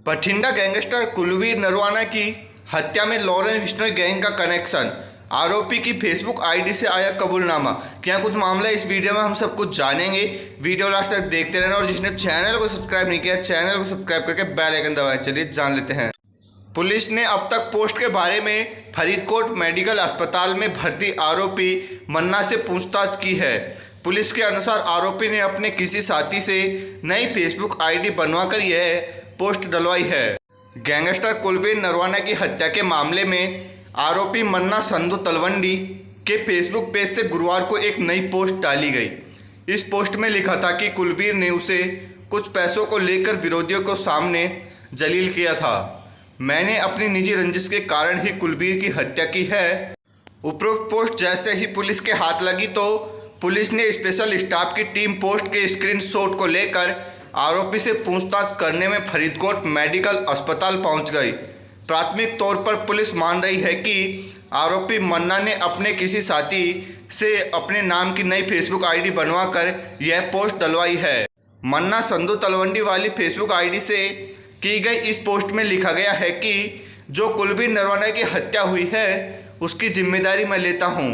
Bathinda gangster Kulveer Narwana की हत्या में लॉरेंस बिश्नोई गैंग का कनेक्शन, आरोपी की फेसबुक आईडी से आया कबूलनामा। क्या कुछ मामला है इस वीडियो में हम सब कुछ जानेंगे। वीडियो लास्ट तक देखते रहना और जिसने चैनल को सब्सक्राइब नहीं किया चैनल को सब्सक्राइब करके बेल आइकन दबाएं। चलिए जान लेते हैं। पुलिस ने अब तक पोस्ट के बारे में फरीदकोट मेडिकल अस्पताल में भर्ती आरोपी मन्ना से पूछताछ की है। पुलिस के अनुसार आरोपी ने अपने किसी साथी से नई फेसबुक आईडी बनवाकर यह पोस्ट डलवाई है। गैंगस्टर कुलवीर नरवाना की हत्या के मामले में आरोपी मन्ना संधू तलवंडी के फेसबुक पेज से गुरुवार को एक नई पोस्ट डाली गई। इस पोस्ट में लिखा था कि कुलवीर ने उसे कुछ पैसों को लेकर विरोधियों को सामने जलील किया था। मैंने अपनी निजी रंजिश के कारण ही कुलवीर की हत्या की है। उपरोक्त पोस्ट जैसे ही पुलिस के हाथ लगी तो पुलिस ने स्पेशल स्टाफ की टीम पोस्ट के स्क्रीनशॉट को लेकर आरोपी से पूछताछ करने में फरीदकोट मेडिकल अस्पताल पहुंच गई। प्राथमिक तौर पर पुलिस मान रही है कि आरोपी मन्ना ने अपने किसी साथी से अपने नाम की नई फेसबुक आईडी बनवाकर यह पोस्ट डलवाई है। मन्ना संधू तलवंडी वाली फेसबुक आईडी से की गई इस पोस्ट में लिखा गया है कि जो कुलवीर नरवाना की हत्या हुई है उसकी जिम्मेदारी मैं लेता हूं।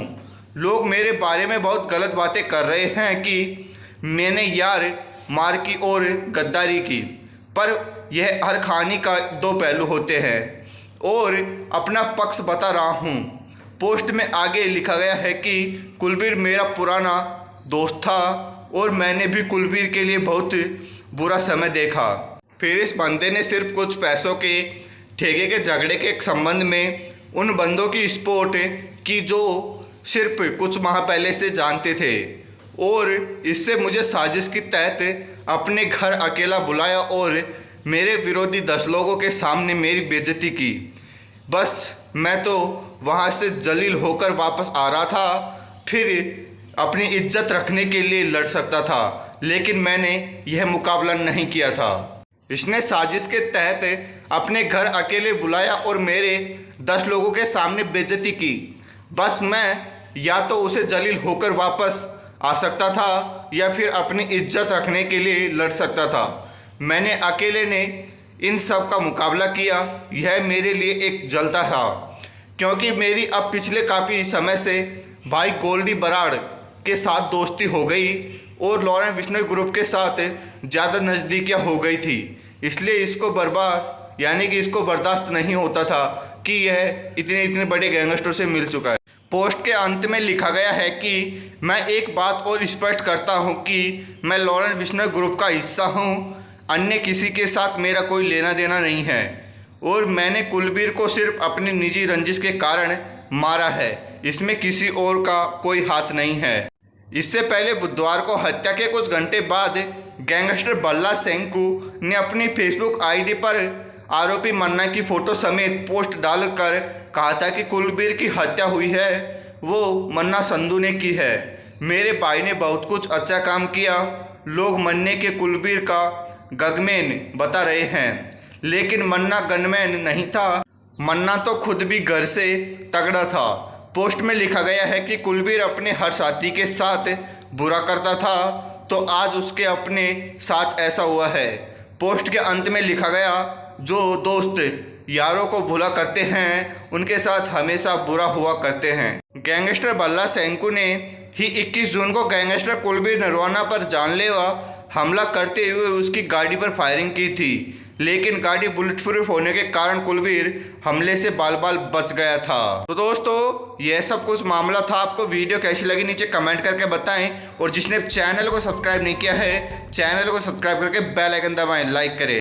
लोग मेरे बारे में बहुत गलत बातें कर रहे हैं कि मैंने यार मार की और गद्दारी की, पर यह हर कहानी का दो पहलू होते हैं और अपना पक्ष बता रहा हूं। पोस्ट में आगे लिखा गया है कि कुलवीर मेरा पुराना दोस्त था और मैंने भी कुलवीर के लिए बहुत बुरा समय देखा। फिर इस बंदे ने सिर्फ कुछ पैसों के ठेके के झगड़े के संबंध में उन बंदों की सपोर्ट की जो सिर्फ कुछ माह पहले से जानते थे और इससे मुझे साजिश के तहत अपने घर अकेला बुलाया और मेरे विरोधी 10 लोगों के सामने मेरी बेइज्जती की। बस मैं तो वहाँ से जलील होकर वापस आ रहा था, फिर अपनी इज्जत रखने के लिए लड़ सकता था, लेकिन मैंने यह मुकाबला नहीं किया था। इसने साजिश के तहत अपने घर अकेले बुलाया और मेरे 10 लोगों के सामने बेइज्जती की। बस मैं या तो उसे जलील होकर वापस आ सकता था या फिर अपनी इज्जत रखने के लिए लड़ सकता था। मैंने अकेले ने इन सब का मुकाबला किया। यह मेरे लिए एक जलता था क्योंकि मेरी अब पिछले काफ़ी समय से भाई गोल्डी बराड़ के साथ दोस्ती हो गई और लॉरेंस बिश्नोई ग्रुप के साथ ज़्यादा नज़दीकियाँ हो गई थी। इसलिए इसको इसको बर्दाश्त नहीं होता था कि यह इतने बड़े गैंगस्टर से मिल चुका है। पोस्ट के अंत में लिखा गया है कि मैं एक बात और स्पष्ट करता हूं कि मैं लॉरेंस बिश्नोई ग्रुप का हिस्सा हूं, अन्य किसी के साथ मेरा कोई लेना देना नहीं है और मैंने कुलवीर को सिर्फ अपनी निजी रंजिश के कारण मारा है। इसमें किसी और का कोई हाथ नहीं है। इससे पहले बुधवार को हत्या के कुछ घंटे बाद गैंगस्टर बल्ला सेंकू ने अपनी फेसबुक आईडी पर आरोपी मन्ना की फ़ोटो समेत पोस्ट डालकर कहा था कि कुलवीर की हत्या हुई है वो मन्ना संधू ने की है। मेरे भाई ने बहुत कुछ अच्छा काम किया। लोग मन्ने के कुलवीर का गनमैन बता रहे हैं, लेकिन मन्ना गनमैन नहीं था। मन्ना तो खुद भी घर से तगड़ा था। पोस्ट में लिखा गया है कि कुलवीर अपने हर साथी के साथ बुरा करता था तो आज उसके अपने साथ ऐसा हुआ है। पोस्ट के अंत में लिखा गया, जो दोस्त यारों को भुला करते हैं उनके साथ हमेशा बुरा हुआ करते हैं। गैंगस्टर बल्ला सेंकू ने ही 21 जून को गैंगस्टर कुलवीर नरवाना पर जानलेवा हमला करते हुए उसकी गाड़ी पर फायरिंग की थी, लेकिन गाड़ी बुलेट प्रूफ होने के कारण कुलवीर हमले से बाल बाल बच गया था। तो दोस्तों यह सब कुछ मामला था। आपको वीडियो कैसी लगी नीचे कमेंट करके बताएं और जिसने चैनल को सब्सक्राइब नहीं किया है चैनल को सब्सक्राइब करके बेल आइकन दबाएं, लाइक करें।